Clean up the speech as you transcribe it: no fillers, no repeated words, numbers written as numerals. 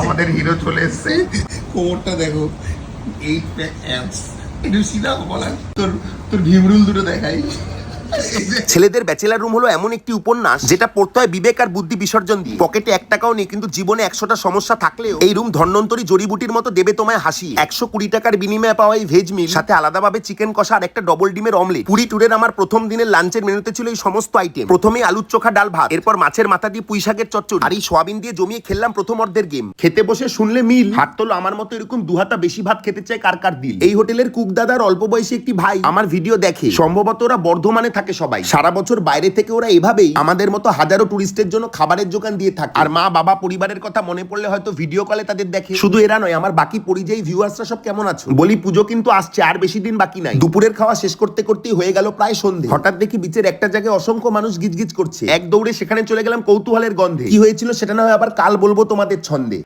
আমাদের হিরো চলে এসছে, কোমরটা দেখো, 8 প্যাক অ্যাপস। একটু সিধা বলার তোর তোর ভিমরুল দুটো দেখাই। ছেলেদের ব্যাচেলার রুম হলো এমন একটি উপন্যাস যেটা পড়তে হয় বিবেক আর বুদ্ধি বিসর্জন দিয়ে। পকেটে 1 টাকাও নেই, কিন্তু জীবনে 100টা সমস্যা থাকলেও এই রুম ধন্বন্তরী জড়িবুটির মতো দেবে তোমায় হাসি। 120 টাকার বিনিময়ে পাওয়া এই ভেজ মিল, সাথে আলাদাভাবে চিকেন কষা আর একটা ডবল ডিমের অমলেট। পুরী ট্যুরের আমার প্রথম দিনের লাঞ্চের মেনুতে ছিল এই সমস্ত আইটেম। প্রথমেই আলুর চোখা ডাল ভাত, এরপর মাছের মাথা দিয়ে পুঁই শাকের চচ্চড়ি, আর এই সোয়াবিন দিয়ে জমিয়ে খেললাম প্রথম অর্ধের গেম। খেতে বসে শুনলে মিল, হাত তোলো আমার মতো এরকম 2 হাতা বেশি ভাত খেতে চায় কার কার দিল। এই হোটেলের কুক দাদার অল্প বয়সী একটি ভাই আমার ভিডিও দেখে, সম্ভবত ওরা বর্ধমানে থাকে সবাই। সারা বছর বাইরে থেকে ওরা এভাবেই আমাদের মতো হাজারো টুরিস্টের জন্য খাবারের যোগান দিয়ে থাকে। আর মা বাবা পরিবারের কথা মনে পড়লে হয়তো ভিডিও কলে তাদের দেখে। শুধু এরা নয়, আমার বাকি পরিযায়ী ভিউয়ার্সরা সব কেমন আছো? বলি পুজো কিন্তু আসছে, আর বেশি দিন বাকি নাই। দুপুরের খাওয়া শেষ করতে করতেই হয়ে গেল প্রায় সন্ধে। হঠাৎ দেখি বিচের একটা জায়গায় অসংখ্য মানুষ গিজগিজ করছে। এক দৌড়ে সেখানে চলে গেলাম কৌতূহলের গন্ধে। কি হয়েছিল সেটা না হয় আবার কাল বলবো তোমাদের ছন্দে।